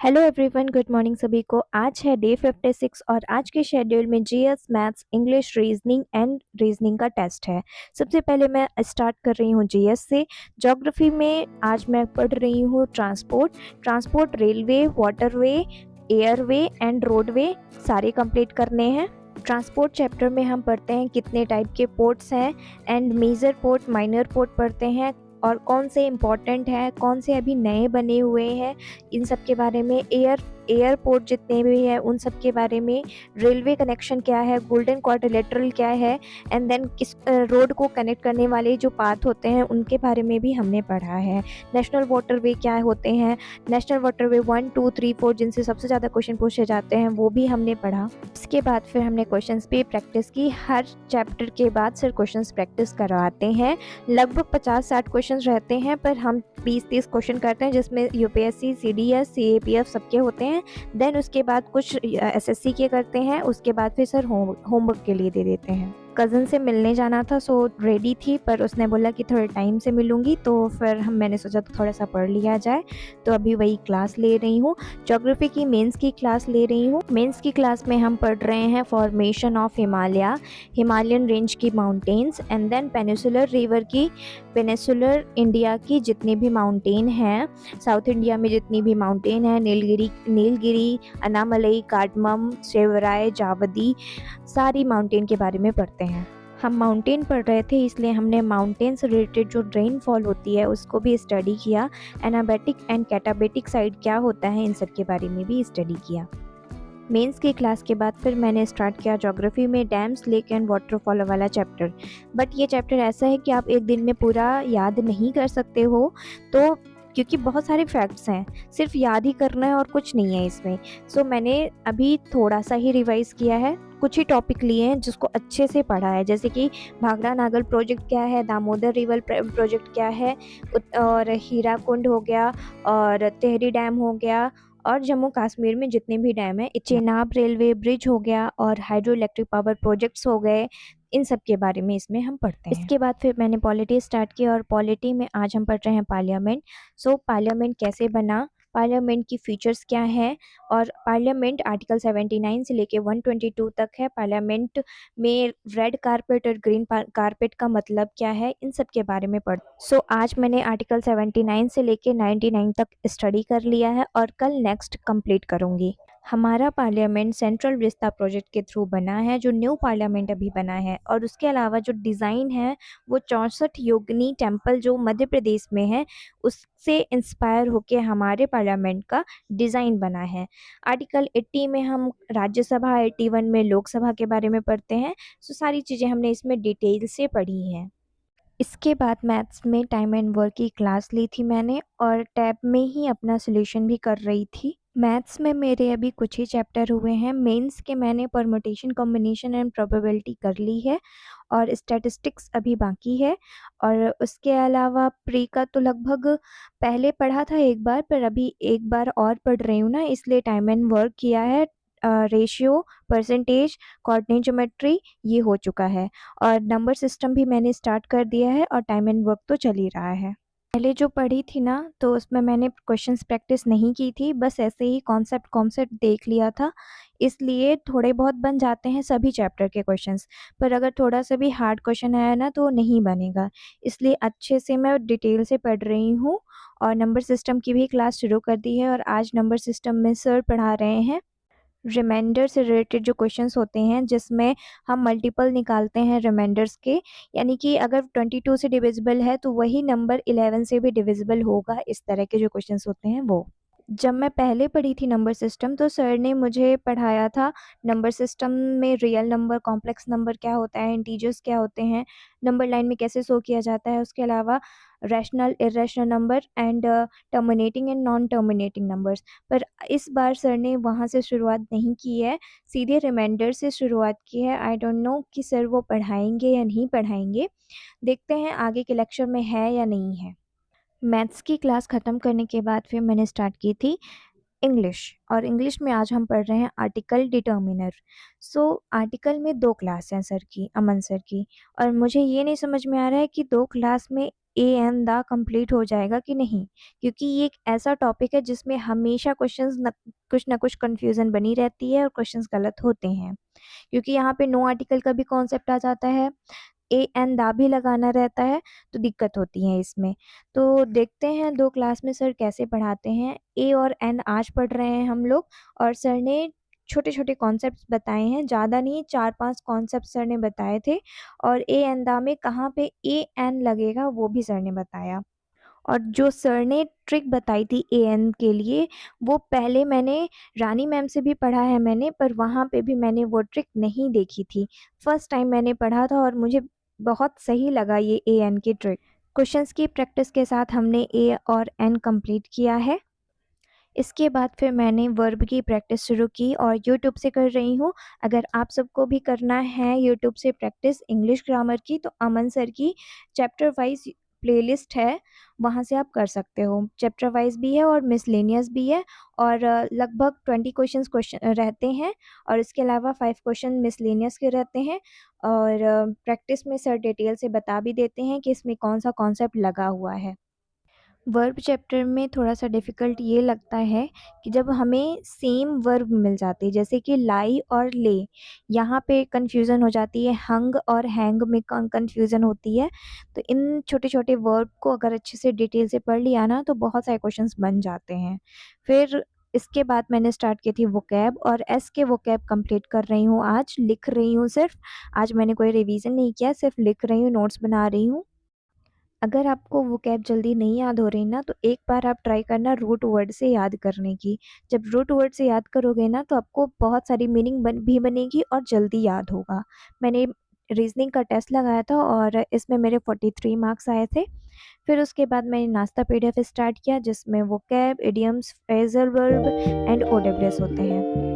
Hello everyone, good morning सभी को। आज है डे 56 और आज के शेड्यूल में GS, maths, English, reasoning and reasoning का टेस्ट है। सबसे पहले मैं स्टार्ट कर रही हूँ जीएस से। ज्योग्राफी में आज मैं पढ़ रही हूँ transport, railway, waterway, airway and roadway सारे कंप्लीट करने हैं। ट्रांसपोर्ट चैप्टर में हम पढ़ते हैं कितने टाइप के पोर्ट्स हैं and major port, minor port पढ़ते हैं और कौन से इम्पॉर्टेंट हैं, कौन से अभी नए बने हुए हैं, इन सब के बारे में। एयरपोर्ट जितने भी हैं उन सब के बारे में। रेलवे कनेक्शन क्या है, गोल्डन क्वाड्रिलेटरल क्या है, एंड देन किस रोड को कनेक्ट करने वाले जो पाथ होते हैं उनके बारे में भी हमने पढ़ा है। नेशनल वाटरवे क्या होते हैं, नेशनल वाटरवे 1, 2, 3, 4 जिनसे सबसे ज़्यादा क्वेश्चन पूछे जाते हैं वो भी हमने पढ़ा। इसके बाद फिर हमने क्वेश्चंस पे प्रैक्टिस की। हर चैप्टर के बाद सर क्वेश्चंस प्रैक्टिस करवाते हैं। लगभग 50-60 क्वेश्चन रहते हैं पर हम 20-30 क्वेश्चन करते हैं, जिसमें यूपीएससी, सीडीएस, सीएपीएफ सबके होते हैं। देन उसके बाद कुछ एसएससी के करते हैं। उसके बाद फिर सर होमवर्क के लिए दे देते हैं। कज़न से मिलने जाना था, सो रेडी थी, पर उसने बोला कि थोड़े टाइम से मिलूंगी, तो फिर मैंने सोचा तो थोड़ा सा पढ़ लिया जाए। तो अभी वही क्लास ले रही हूँ। ज्योग्राफी की मेंस की क्लास ले रही हूँ। मेंस की क्लास में हम पढ़ रहे हैं फॉर्मेशन ऑफ हिमालयन रेंज की mountains and then peninsular India की जितनी भी माउंटेन हैं, साउथ इंडिया में जितनी भी माउंटेन है, नीलगिरी, अनामलई, कार्डमम, सेवराय, जावदी, सारी माउंटेन के बारे में पढ़ते हैं। हम माउंटेन पढ़ रहे थे इसलिए हमने माउंटेन से रिलेटेड जो रेनफॉल होती है उसको भी स्टडी किया। एनाबेटिक एंड कैटाबेटिक साइड क्या होता है, इन सब के बारे में भी स्टडी किया। मेंस की क्लास के बाद फिर मैंने स्टार्ट किया ज्योग्राफी में डैम्स, लेक एंड वाटरफॉल वाला चैप्टर। बट ये चैप्टर ऐसा है कि आप एक दिन में पूरा याद नहीं कर सकते हो, तो क्योंकि बहुत सारे फैक्ट्स हैं, सिर्फ याद ही करना है और कुछ नहीं है इसमें। सो मैंने अभी थोड़ा सा ही रिवाइज़ किया है, कुछ ही टॉपिक लिए हैं जिसको अच्छे से पढ़ा है, जैसे कि भाखड़ा नागल प्रोजेक्ट क्या है, दामोदर रिवर प्रोजेक्ट क्या है, और हीराकुंड हो गया, और टिहरी डैम हो गया, और जम्मू कश्मीर में जितने भी डैम है, चेनाब रेलवे ब्रिज हो गया, और हाइड्रो इलेक्ट्रिक पावर प्रोजेक्ट्स हो गए, इन सब के बारे में इसमें हम पढ़ते हैं। इसके बाद फिर मैंने पॉलिटी स्टार्ट किया और पॉलिटी में आज हम पढ़ रहे हैं पार्लियामेंट। सो पार्लियामेंट कैसे बना, पार्लियामेंट की फीचर्स क्या है, और पार्लियामेंट आर्टिकल 79 से लेके 122 तक है। पार्लियामेंट में रेड कारपेट और ग्रीन कारपेट का मतलब क्या है, इन सब के बारे में पढ़। सो आज मैंने आर्टिकल 79 से लेके 99 तक स्टडी कर लिया है और कल नेक्स्ट कंप्लीट करूँगी। हमारा पार्लियामेंट सेंट्रल विस्ता प्रोजेक्ट के थ्रू बना है, जो न्यू पार्लियामेंट अभी बना है, और उसके अलावा जो डिज़ाइन है वो 64 योगिनी टेम्पल जो मध्य प्रदेश में है उससे इंस्पायर होके हमारे पार्लियामेंट का डिज़ाइन बना है। आर्टिकल 80 में हम राज्यसभा, 81 में लोकसभा के बारे में पढ़ते हैं। सो सारी चीज़ें हमने इसमें डिटेल से पढ़ी हैं। इसके बाद मैथ्स में टाइम एंड वर्क की क्लास ली थी मैंने, और टैब में ही अपना सॉल्यूशन भी कर रही थी। मैथ्स में मेरे अभी कुछ ही चैप्टर हुए हैं। मेंस के मैंने परमुटेशन, कॉम्बिनेशन एंड प्रोबेबिलिटी कर ली है, और स्टैटिस्टिक्स अभी बाकी है। और उसके अलावा प्री का तो लगभग पहले पढ़ा था एक बार, पर अभी एक बार और पढ़ रही हूँ ना, इसलिए टाइम एंड वर्क किया है। रेशियो, परसेंटेज, कोऑर्डिनेट ज्योमेट्री ये हो चुका है, और नंबर सिस्टम भी मैंने स्टार्ट कर दिया है, और टाइम एंड वर्क तो चल ही रहा है। पहले जो पढ़ी थी ना, तो उसमें मैंने क्वेश्चंस प्रैक्टिस नहीं की थी, बस ऐसे ही कॉन्सेप्ट देख लिया था, इसलिए थोड़े बहुत बन जाते हैं सभी चैप्टर के क्वेश्चंस। पर अगर थोड़ा सा भी हार्ड क्वेश्चन आया ना तो नहीं बनेगा, इसलिए अच्छे से मैं डिटेल से पढ़ रही हूँ। और नंबर सिस्टम की भी क्लास शुरू कर दी है, और आज नंबर सिस्टम में सर पढ़ा रहे हैं रिमाइंडर से रिलेटेड जो क्वेश्चंस होते हैं, जिसमें हम मल्टीपल निकालते हैं रिमाइंडर्स के, यानी कि अगर 22 से डिविजिबल है तो वही नंबर 11 से भी डिविजिबल होगा, इस तरह के जो क्वेश्चंस होते हैं वो। जब मैं पहले पढ़ी थी नंबर सिस्टम तो सर ने मुझे पढ़ाया था नंबर सिस्टम में रियल नंबर, कॉम्प्लेक्स नंबर क्या होता है, इंटीजर्स क्या होते हैं, नंबर लाइन में कैसे शो किया जाता है, उसके अलावा rational, irrational number and terminating and non terminating numbers. पर इस बार सर ने वहाँ से शुरुआत नहीं की है, सीधे रिमाइंडर से शुरुआत की है। आई डोंट नो कि सर वो पढ़ाएंगे या नहीं पढ़ाएंगे, देखते हैं आगे के लेक्चर में है या नहीं है। मैथ्स की क्लास ख़त्म करने के बाद फिर मैंने स्टार्ट की थी इंग्लिश, और इंग्लिश में आज हम पढ़ रहे हैं आर्टिकल डिटर्मिनर। सो आर्टिकल में 2 क्लास हैं सर की, अमन सर की, और मुझे ये नहीं समझ में आ रहा है कि 2 क्लास में ए एन द कंप्लीट हो जाएगा कि नहीं, क्योंकि ये एक ऐसा टॉपिक है जिसमें हमेशा कुछ ना कुछ कंफ्यूजन बनी रहती है और क्वेश्चंस गलत होते हैं, क्योंकि यहाँ पे नो आर्टिकल का भी कॉन्सेप्ट आ जाता है, ए एन दा भी लगाना रहता है, तो दिक्कत होती है इसमें। तो देखते हैं 2 क्लास में सर कैसे पढ़ाते हैं। ए और एन आज पढ़ रहे हैं हम लोग, और सर ने छोटे-छोटे कॉन्सेप्ट्स बताए हैं, ज़्यादा नहीं 4-5 कॉन्सेप्ट सर ने बताए थे, और ए एन दा में कहाँ पे ए एन लगेगा वो भी सर ने बताया। और जो सर ने ट्रिक बताई थी ए एन के लिए, वो पहले मैंने रानी मैम से भी पढ़ा है मैंने, पर वहाँ पे भी मैंने वो ट्रिक नहीं देखी थी। फर्स्ट टाइम मैंने पढ़ा था और मुझे बहुत सही लगा ये ए एन की ट्रिक। क्वेश्चंस की प्रैक्टिस के साथ हमने ए और एन कंप्लीट किया है। इसके बाद फिर मैंने वर्ब की प्रैक्टिस शुरू की और यूट्यूब से कर रही हूँ। अगर आप सबको भी करना है यूट्यूब से प्रैक्टिस इंग्लिश ग्रामर की, तो अमन सर की चैप्टर वाइज प्लेलिस्ट है, वहाँ से आप कर सकते हो। चैप्टर वाइज भी है और मिसलेनियस भी है, और लगभग 20 क्वेश्चन रहते हैं, और इसके अलावा 5 क्वेश्चन मिसलेनियस के रहते हैं। और प्रैक्टिस में सर डिटेल से बता भी देते हैं कि इसमें कौन सा कॉन्सेप्ट लगा हुआ है। वर्ब चैप्टर में थोड़ा-सा डिफ़िकल्ट ये लगता है कि जब हमें सेम वर्ब मिल जाती है, जैसे कि लाई और ले, यहाँ पे कन्फ्यूज़न हो जाती है, हंग और हैंग में कन्फ्यूज़न होती है। तो इन छोटे-छोटे वर्ब को अगर अच्छे से डिटेल से पढ़ लिया ना, तो बहुत सारे क्वेश्चंस बन जाते हैं। फिर इसके बाद मैंने स्टार्ट की थी वोकैब, और एस के वोकैब कंप्लीट कर रही हूँ आज, लिख रही हूँ सिर्फ़। आज मैंने कोई रिवीज़न नहीं किया, सिर्फ़ लिख रही हूँ, नोट्स बना रही हूँ। अगर आपको वोकैब जल्दी नहीं याद हो रही ना, तो एक बार आप ट्राई करना रूट वर्ड से याद करने की। जब रूट वर्ड से याद करोगे ना, तो आपको बहुत सारी मीनिंग भी बनेगी और जल्दी याद होगा। मैंने रीजनिंग का टेस्ट लगाया था और इसमें मेरे 43 मार्क्स आए थे। फिर उसके बाद मैंने नाश्ता पीडीएफ स्टार्ट किया, जिसमें vocab, idioms, phrasal verb and OWS होते हैं।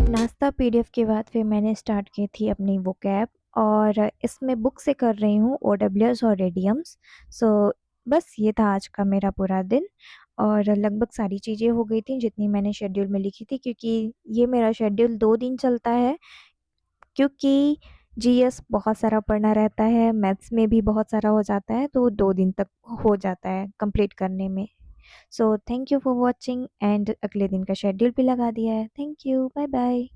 नाश्ता पीडीएफ के बाद फिर मैंने स्टार्ट की थी अपनी वोकैब, और इसमें बुक से कर रही हूँ ओडब्ल्यूएस और इडियम्स। सो बस ये था आज का मेरा पूरा दिन, और लगभग सारी चीज़ें हो गई थी जितनी मैंने शेड्यूल में लिखी थी, क्योंकि ये मेरा शेड्यूल 2 दिन चलता है, क्योंकि जीएस बहुत सारा पढ़ना रहता है, मैथ्स में भी बहुत सारा हो जाता है, तो 2 दिन तक हो जाता है कंप्लीट करने में। So thank you for watching, and अगले दिन का शेड्यूल भी लगा दिया है। Thank you, bye bye.